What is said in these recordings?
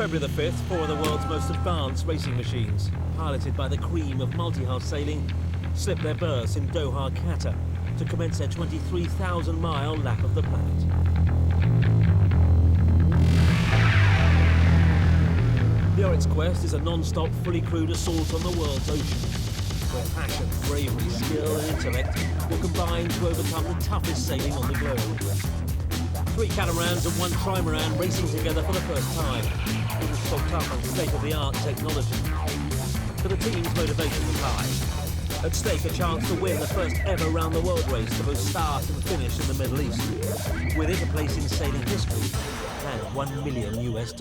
February the 5th, four of the world's most advanced racing machines, piloted by the cream of multi-hull sailing, slipped their berths in Doha, Qatar, to commence their 23,000-mile lap of the planet. The Oryx quest is a non-stop, fully crewed assault on the world's oceans, where passion, bravery, skill and intellect will combine to overcome the toughest sailing on the globe. 3 catamarans and 1 trimaran racing together for the first time. It was stocked up on state-of-the-art technology. But the team's motivation was high. At stake, a chance to win the first ever round-the-world race to both start and finish in the Middle East. With it, a place in sailing history and $1 million US.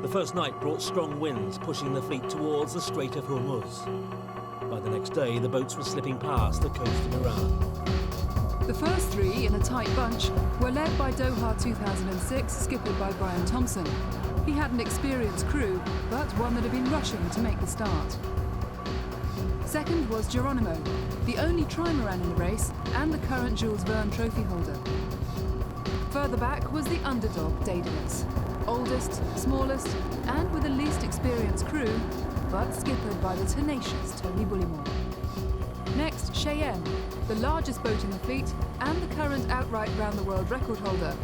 The first night brought strong winds, pushing the fleet towards the Strait of Hormuz. By the next day, the boats were slipping past the coast of Iran. The first 3, in a tight bunch, were led by Doha 2006, skippered by Brian Thompson. He had an experienced crew, but one that had been rushing to make the start. Second was Geronimo, the only trimaran in the race and the current Jules Verne trophy holder. Further back was the underdog Daedalus, oldest, smallest, and with the least experienced crew, but skippered by the tenacious Tony Bullimore. Next, Cheyenne, the largest boat in the fleet and the current outright round-the-world record holder.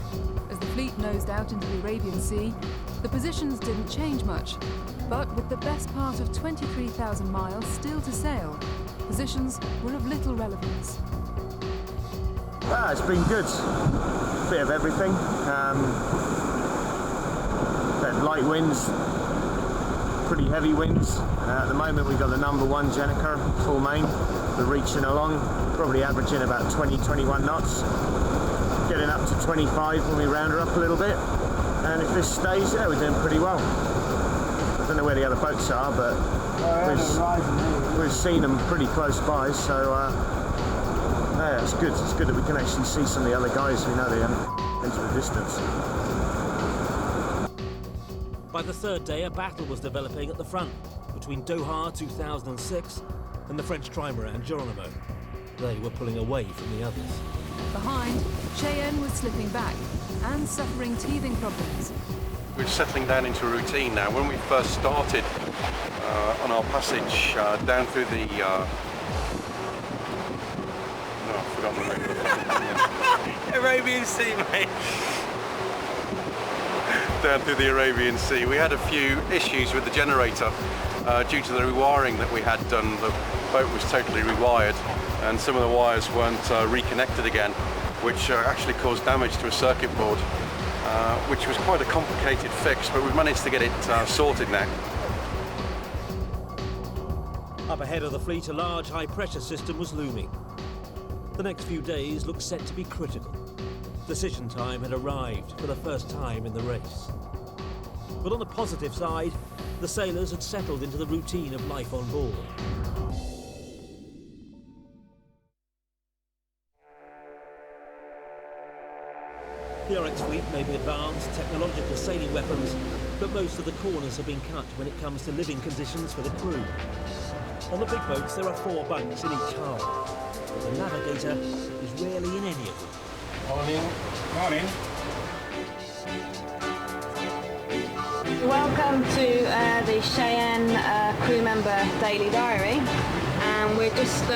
As the fleet nosed out into the Arabian Sea, the positions didn't change much, but with the best part of 23,000 miles still to sail, positions were of little relevance. It's been good. Bit of everything. Light winds, pretty heavy winds. At the moment we've got the number 1 Jenica, full main. We're reaching along, probably averaging about 20-21 knots. Getting up to 25 when we round her up a little bit. And if this stays, yeah, we're doing pretty well. I don't know where the other boats are, but we've seen them pretty close by, so yeah, it's good. It's good that we can actually see some of the other guys. We know they into the distance. By the third day, a battle was developing at the front between Doha 2006 and the French trimaran Geronimo. They were pulling away from the others. Behind, Cheyenne was slipping back and suffering teething problems. We're settling down into a routine now. When we first started on our passage down through the... no, I've forgotten the name of the Arabian Sea, mate. Down through the Arabian Sea. We had a few issues with the generator due to the rewiring that we had done. The boat was totally rewired and some of the wires weren't reconnected again, which actually caused damage to a circuit board, which was quite a complicated fix, but we've managed to get it sorted now. Up ahead of the fleet, a large high-pressure system was looming. The next few days looked set to be critical. Decision time had arrived for the first time in the race. But on the positive side, the sailors had settled into the routine of life on board. The Oryx fleet may be advanced technological sailing weapons, but most of the corners have been cut when it comes to living conditions for the crew. On the big boats, there are 4 bunks in each hull, but the navigator is rarely in any of them. Morning. Morning. Welcome to the Cheyenne crew member daily diary, and we're just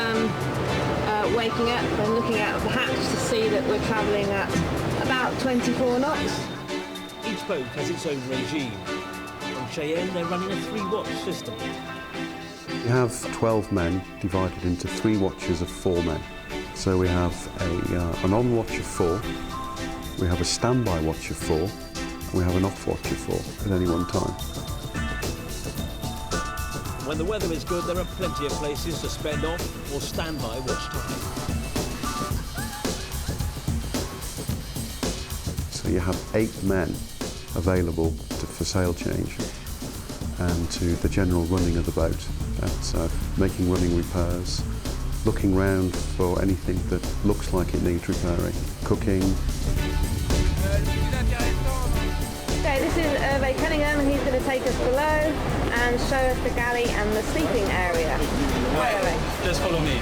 waking up and looking out of the hatch to see that we're travelling at about 24 knots. Each boat has its own regime. On Cheyenne, they're running a 3-watch system. We have 12 men divided into 3 watches of 4 men. So we have an on watch of 4, we have a standby watch of 4, and we have an off watch of 4 at any one time. When the weather is good, there are plenty of places to spend off or standby watch time. So you have 8 men available for sail change and to the general running of the boat. That's making running repairs, looking round for anything that looks like it needs repairing, cooking. So this is Ray Cunningham, and he's going to take us below and show us the galley and the sleeping area. Right, just follow me.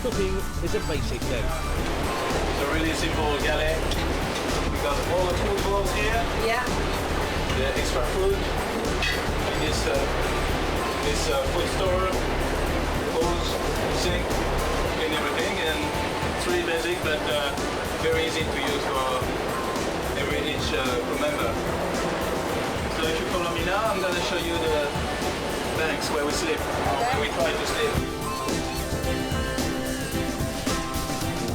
Cooking is a basic note. So really simple galley. We got all the food bowls here. Yeah. The extra food. And this food store, bowls, sink, and everything. And it's really basic, but very easy to use for each crew member. So if you follow me now, I'm going to show you the banks where we sleep, where we try to sleep.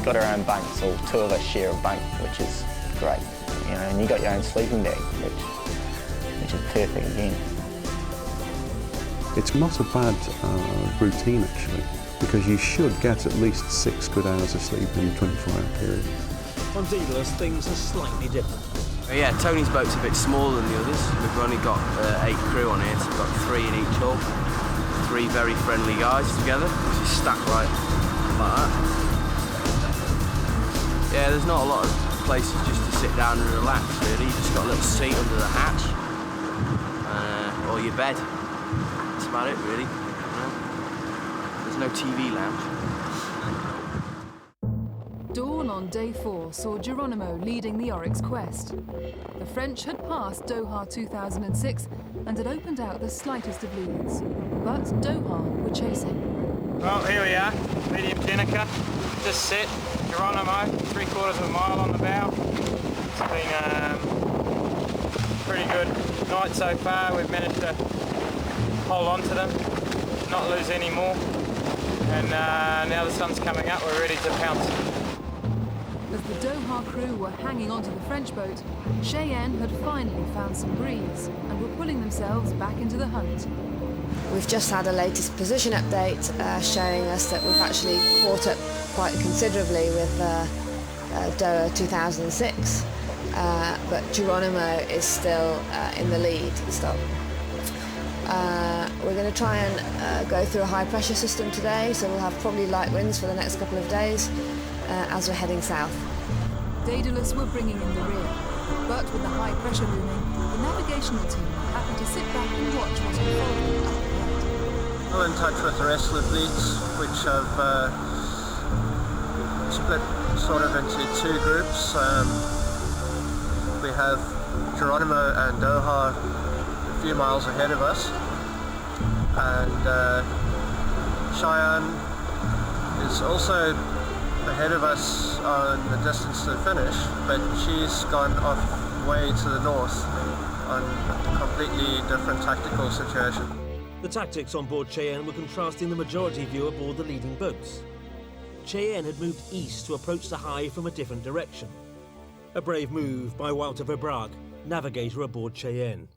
Got our own bunk, so two of us share a bunk, which is great. You know, and you got your own sleeping bag, which is perfect again. It's not a bad routine actually, because you should get at least 6 good hours of sleep in a 24-hour period. On Daedalus, things are slightly different. Yeah, Tony's boat's a bit smaller than the others. We've only got 8 crew on here, so we've got 3 in each hull. 3 very friendly guys together, which is stacked right like that. Yeah, there's not a lot of places just to sit down and relax, really. You just got a little seat under the hatch, or your bed. That's about it, really. You know? There's no TV lounge. Dawn on day 4 saw Geronimo leading the Oryx quest. The French had passed Doha 2006 and had opened out the slightest of leads. But Doha were chasing. Well, here we are, medium Jenica, just set, Geronimo, 3/4 of a mile on the bow. It's been a pretty good night so far. We've managed to hold on to them, not lose any more. And now the sun's coming up, we're ready to pounce. As the Doha crew were hanging onto the French boat, Cheyenne had finally found some breeze and were pulling themselves back into the hunt. We've just had a latest position update showing us that we've actually caught up quite considerably with Doha 2006, but Geronimo is still in the lead. We're going to try and go through a high pressure system today, so we'll have probably light winds for the next couple of days as we're heading south. Daedalus were bringing in the rear, but with the high pressure looming, the navigational team happened to sit back and watch what unfolded up ahead. We're in touch with the rest of the fleets, which have split sort of into 2 groups. We have Geronimo and Doha a few miles ahead of us, and Cheyenne is also ahead of us on the distance to the finish, but she's gone off way to the north on a completely different tactical situation. The tactics on board Cheyenne were contrasting the majority view aboard the leading boats. Cheyenne had moved east to approach the high from a different direction. A brave move by Wouter Verbraak, navigator aboard Cheyenne.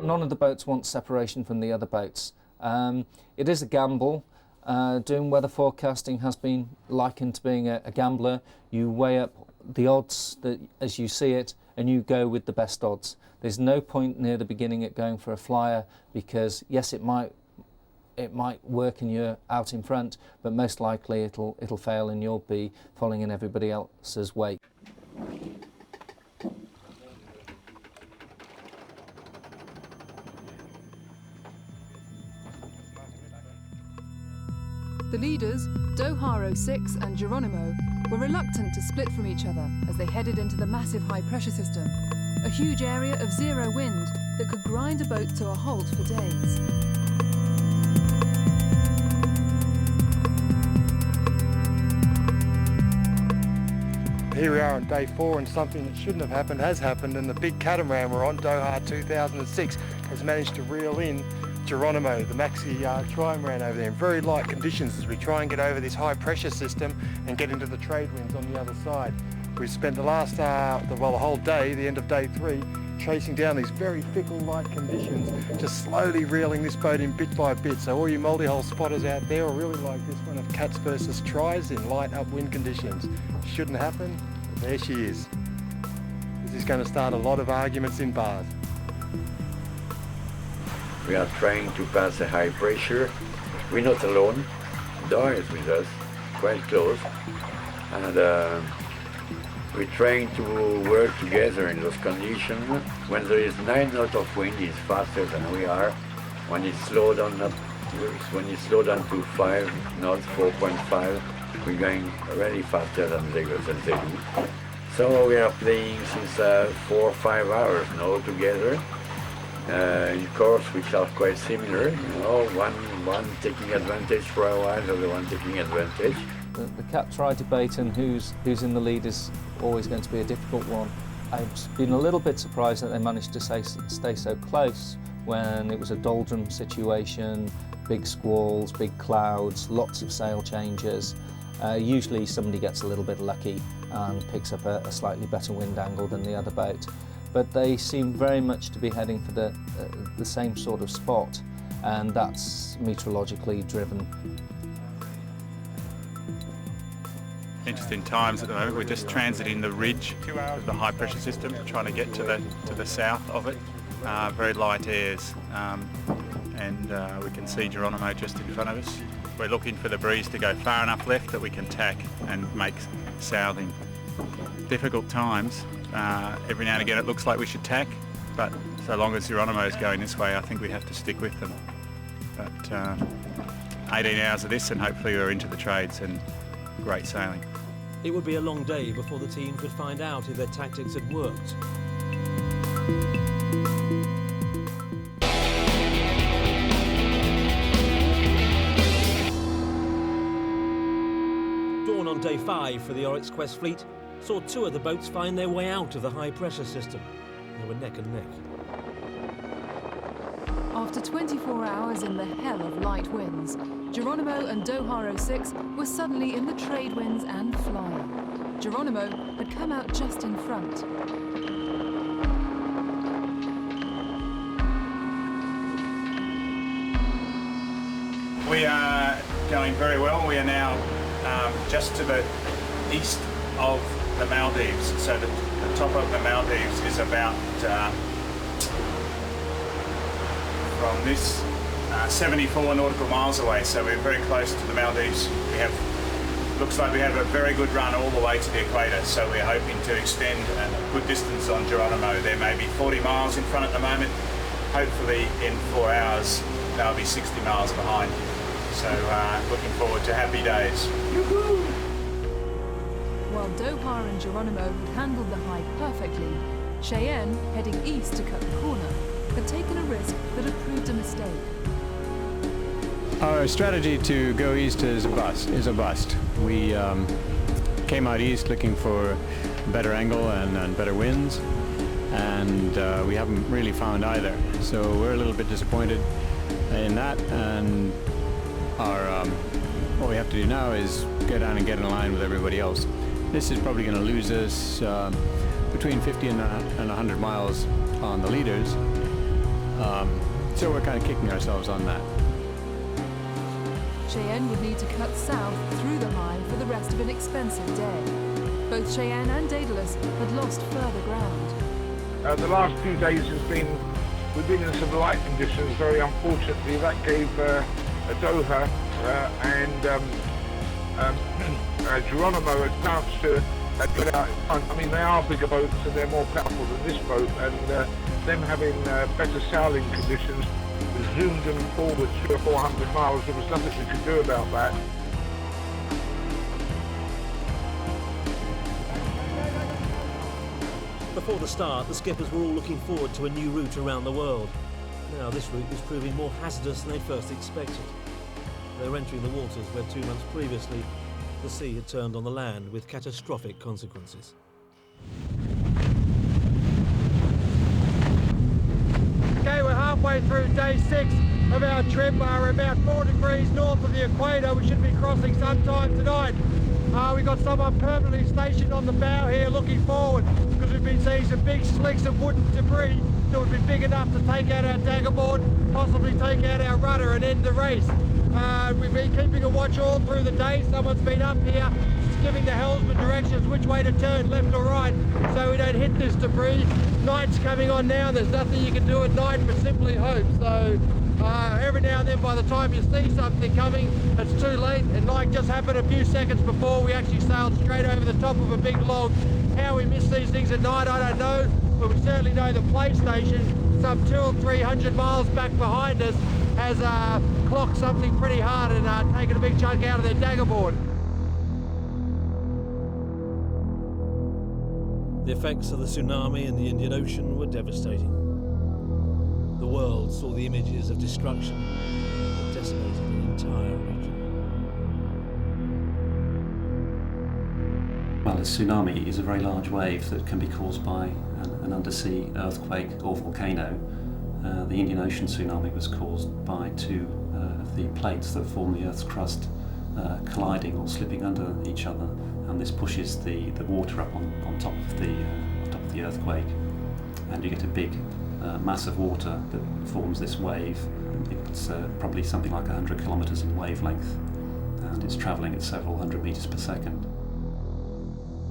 None of the boats want separation from the other boats. It is a gamble. Doing weather forecasting has been likened to being a gambler. You weigh up the odds that, as you see it, and you go with the best odds. There's no point near the beginning at going for a flyer, because yes, it might work and you're out in front, but most likely it'll fail and you'll be following in everybody else's wake. The leaders, Doha 06 and Geronimo, were reluctant to split from each other as they headed into the massive high-pressure system, a huge area of zero wind that could grind a boat to a halt for days. Here we are on day 4, and something that shouldn't have happened has happened, and the big catamaran we're on, Doha 2006, has managed to reel in Geronimo, the maxi trimaran over there, in very light conditions as we try and get over this high pressure system and get into the trade winds on the other side. We've spent the last, the whole day, the end of day 3, chasing down these very fickle light conditions, just slowly reeling this boat in bit by bit. So all you multi-hull spotters out there will really like this one of cats versus tries in light upwind conditions. Shouldn't happen, but there she is. This is going to start a lot of arguments in bars. We are trying to pass the high pressure. We're not alone. Doha is with us, quite close. And we're trying to work together in those conditions. When there is 9 knots of wind, it's faster than we are. When it's slow down, not when you slow down to 5 knots, 4.5, we're going really faster than they do. So we are playing since 4 or 5 hours now together. In course which are quite similar, one taking advantage for a while, the other one taking advantage. The cat-try debate and who's in the lead is always going to be a difficult one. I've been a little bit surprised that they managed to stay so close when it was a doldrum situation, big squalls, big clouds, lots of sail changes. Usually somebody gets a little bit lucky and picks up a slightly better wind angle than the other boat. But they seem very much to be heading for the same sort of spot, and that's meteorologically driven. Interesting times at the moment. We're just transiting the ridge of the high pressure system, trying to get to the south of it. Very light airs, and we can see Geronimo just in front of us. We're looking for the breeze to go far enough left that we can tack and make southing. Difficult times. Every now and again it looks like we should tack, but so long as Geronimo's going this way, I think we have to stick with them. But 18 hours of this and hopefully we're into the trades and great sailing. It would be a long day before the team could find out if their tactics had worked. Dawn on day 5 for the Oryx Quest fleet saw 2 of the boats find their way out of the high pressure system. They were neck and neck. After 24 hours in the hell of light winds, Geronimo and Doha 06 were suddenly in the trade winds and flying. Geronimo had come out just in front. We are going very well. We are now just to the east of the Maldives. So the top of the Maldives is about from this 74 nautical miles away, so we're very close to the Maldives. Looks like we have a very good run all the way to the equator, so we're hoping to extend a good distance on Geronimo. There may be 40 miles in front at the moment. Hopefully in 4 hours they'll be 60 miles behind. So looking forward to happy days. Yoo-hoo! While Doha and Geronimo had handled the high perfectly, Cheyenne, heading east to cut the corner, had taken a risk that had proved a mistake. Our strategy to go east is a bust. We came out east looking for a better angle and better winds, and we haven't really found either. So we're a little bit disappointed in that, and what we have to do now is go down and get in line with everybody else. This is probably going to lose us between 50 and 100 miles on the leaders, so we're kind of kicking ourselves on that. Cheyenne would need to cut south through the high for the rest of an expensive day. Both Cheyenne and Daedalus had lost further ground. The last few days we've been in some light conditions, very unfortunately. That gave Doha and Geronimo a chance to get out in front. I mean, they are bigger boats and they're more powerful than this boat, and them having better sailing conditions zoomed them forward 300 or 400 miles. There was nothing we could do about that. Before the start, the skippers were all looking forward to a new route around the world. Now this route was proving more hazardous than they first expected. They were entering the waters where 2 months previously the sea had turned on the land with catastrophic consequences. Okay, we're halfway through day 6 of our trip. We're about 4 degrees north of the equator. We should be crossing sometime tonight. We've got someone permanently stationed on the bow here looking forward, because we've been seeing some big slicks of wood and debris that would be big enough to take out our daggerboard, possibly take out our rudder and end the race. We've been keeping a watch all through the day. Someone's been up here giving the helmsman directions which way to turn, left or right, so we don't hit this debris. Night's coming on now. There's nothing you can do at night but simply hope. So every now and then, by the time you see something coming, it's too late. And like just happened a few seconds before, we actually sailed straight over the top of a big log. How we miss these things at night, I don't know, but we certainly know the PlayStation some 200 or 300 miles back behind us has clocked something pretty hard and taken a big chunk out of their daggerboard. The effects of the tsunami in the Indian Ocean were devastating. The world saw the images of destruction that decimated an entire region. Well, a tsunami is a very large wave that can be caused by an undersea earthquake or volcano. The Indian Ocean tsunami was caused by two of the plates that form the Earth's crust colliding or slipping under each other, and this pushes the water up on top of the earthquake, and you get a big mass of water that forms this wave. It's probably something like 100 kilometres in wavelength, and it's travelling at several hundred metres per second.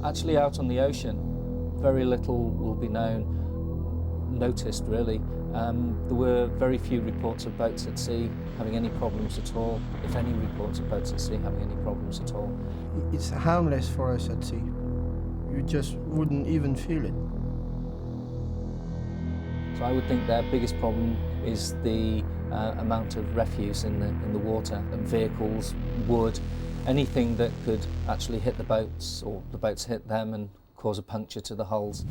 Actually, out on the ocean, very little will be noticed really. There were very few reports of boats at sea having any problems at all, if any reports of boats at sea having any problems at all. It's harmless for us at sea. You just wouldn't even feel it. So I would think their biggest problem is the amount of refuse in the water, and vehicles, wood, anything that could actually hit the boats or the boats hit them and cause a puncture to the hulls.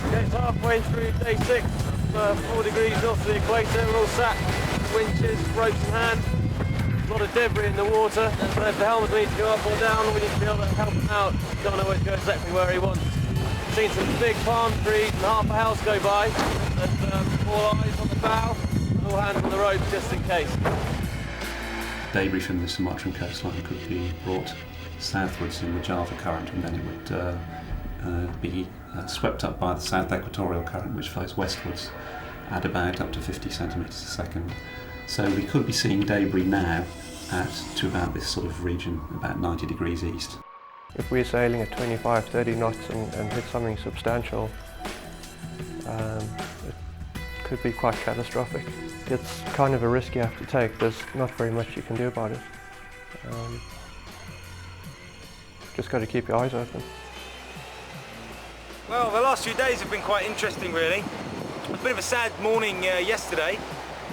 Okay, it's halfway through day 6, 4 degrees north of the equator. We're all sat, winches, ropes in hand. A lot of debris in the water, so if the helmets need to go up or down, we need to be able to help him out. Don't always go exactly where he wants. Seen some big palm trees and half a house go by, and all eyes on the bow, and all hands on the ropes just in case. Debris from the Sumatran coastline could be brought southwards in the Java current, and then it would be swept up by the south equatorial current, which flows westwards at about up to 50 centimetres a second. So we could be seeing debris now to about this sort of region, about 90 degrees east. If we're sailing at 25, 30 knots and hit something substantial, it could be quite catastrophic. It's kind of a risk you have to take. There's not very much you can do about it. Just got to keep your eyes open. Well, the last few days have been quite interesting, really. A bit of a sad morning yesterday.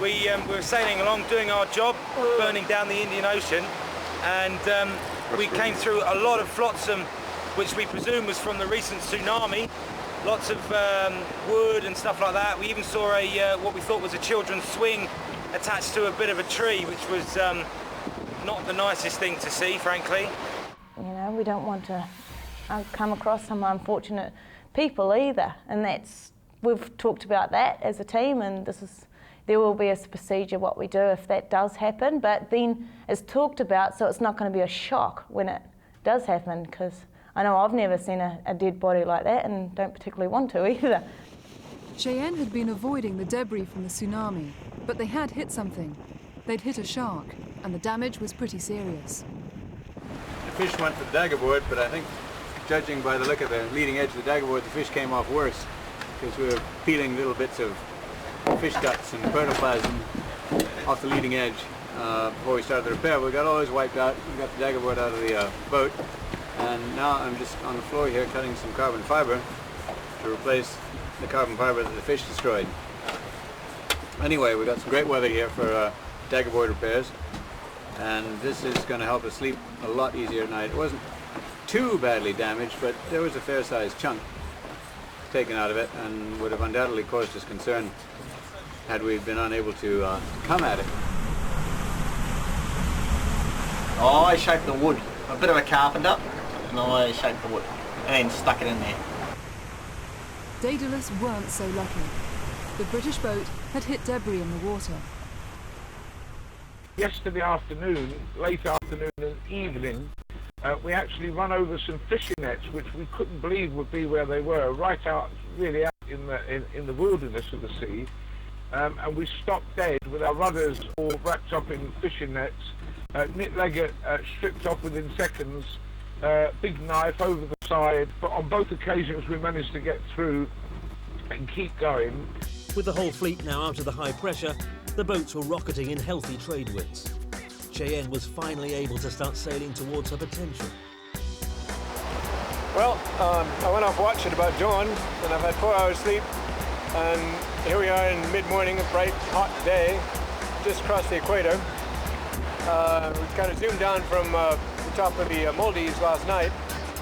We were sailing along, doing our job, burning down the Indian Ocean, and we came through a lot of flotsam, which we presume was from the recent tsunami. Lots of wood and stuff like that. We even saw what we thought was a children's swing attached to a bit of a tree, which was not the nicest thing to see, frankly. You know, we don't want to come across some unfortunate people either, and we've talked about that as a team, and there will be a procedure what we do if that does happen, but then it's talked about, so it's not going to be a shock when it does happen, because I know I've never seen a dead body like that and don't particularly want to either. Cheyenne had been avoiding the debris from the tsunami, but they had hit something. They'd hit a shark, and the damage was pretty serious. The fish went for the daggerboard, but I think, judging by the look of the leading edge of the daggerboard, the fish came off worse, because we were peeling little bits of fish guts and protoplasm off the leading edge before we started the repair. We got all those wiped out. We got the daggerboard out of the boat, and now I'm just on the floor here cutting some carbon fiber to replace the carbon fiber that the fish destroyed. Anyway, we got some great weather here for daggerboard repairs, and this is going to help us sleep a lot easier at night. It wasn't too badly damaged, but there was a fair-sized chunk taken out of it, and would have undoubtedly caused us concern had we been unable to come at it. Oh, I shaped the wood. I'm a bit of a carpenter, and I shaped the wood and then stuck it in there. Daedalus weren't so lucky. The British boat had hit debris in the water. Yesterday afternoon, late afternoon and evening, we actually run over some fishing nets, which we couldn't believe would be where they were, right out, really out in the wilderness of the sea. And we stopped dead with our rudders all wrapped up in fishing nets. Nick Leggett stripped off within seconds, big knife over the side, but on both occasions we managed to get through and keep going. With the whole fleet now out of the high pressure, the boats were rocketing in healthy trade winds. Cheyenne was finally able to start sailing towards her potential. Well, I went off watch at about dawn, and I've had 4 hours sleep, and here we are in mid-morning, a bright, hot day, just across the equator. We kind of zoomed down from the top of the Maldives last night,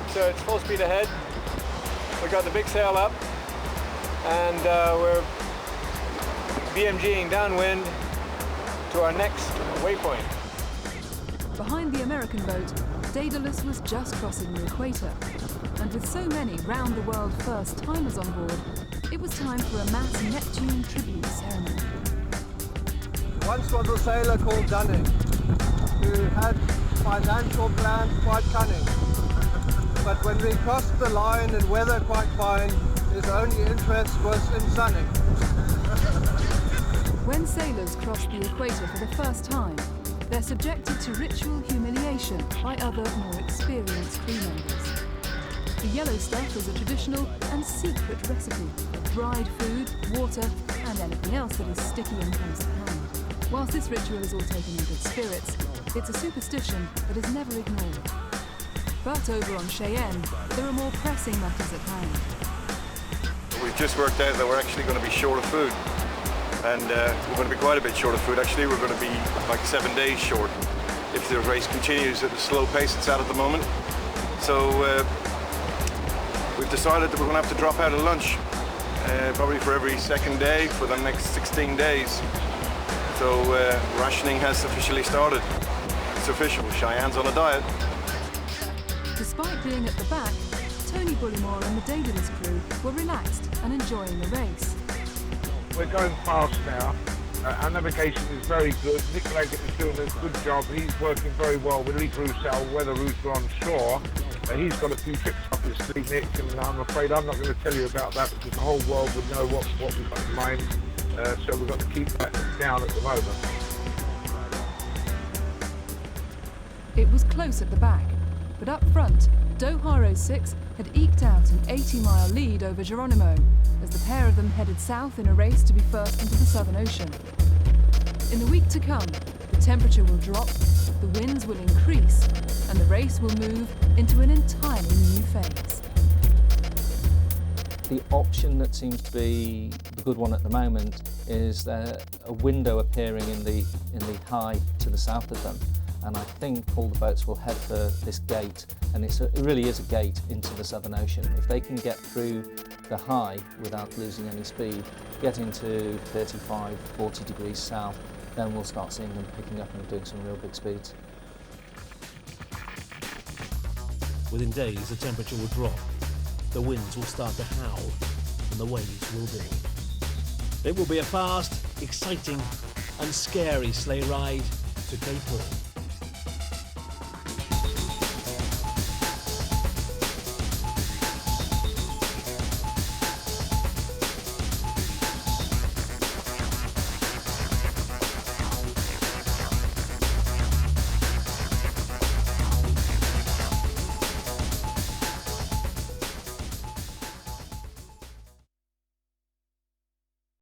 so it's full speed ahead. We got the big sail up, and we're BMGing downwind to our next waypoint. Behind the American boat, Daedalus was just crossing the equator, and with so many round-the-world first-timers on board, it was time for a mass Neptune tribute ceremony. Once was a sailor called Dunning, who had financial plans quite cunning. But when we crossed the line and weather quite fine, his only interest was in sunning. When sailors cross the equator for the first time, they're subjected to ritual humiliation by other, more experienced crew members. The yellow stuff is a traditional and secret recipe of dried food, water, and anything else that is sticky and comes to hand. Whilst this ritual is all taken in good spirits, it's a superstition that is never ignored. But over on Cheyenne, there are more pressing matters at hand. We've just worked out that we're actually going to be short of food. And we're going to be quite a bit short of food. Actually, we're going to be like 7 days short if the race continues at the slow pace it's at the moment. So we've decided that we're going to have to drop out of lunch, probably for every second day for the next 16 days. So rationing has officially started. It's official, Cheyenne's on a diet. Despite being at the back, Tony Bullymore and the Daedalus crew were relaxed and enjoying the race. We're going fast now. Our navigation is very good. Nick Leggett is doing a good job. He's working very well with Lee Roussel, weather router on shore. He's got a few tricks up his sleeve, Nick, and I'm afraid I'm not going to tell you about that because the whole world would know what we've got in mind. So we've got to keep that down at the moment. It was close at the back, but up front, Doha 06 had eked out an 80-mile lead over Geronimo, as the pair of them headed south in a race to be first into the Southern Ocean. In the week to come, the temperature will drop, the winds will increase, and the race will move into an entirely new phase. The option that seems to be the good one at the moment is a window appearing in the high to the south of them. And I think all the boats will head for this gate, and it really is a gate into the Southern Ocean. If they can get through the high without losing any speed, get into 35, 40 degrees south, then we'll start seeing them picking up and doing some real big speeds. Within days, the temperature will drop, the winds will start to howl, and the waves will build. It will be a fast, exciting, and scary sleigh ride to Cape Horn.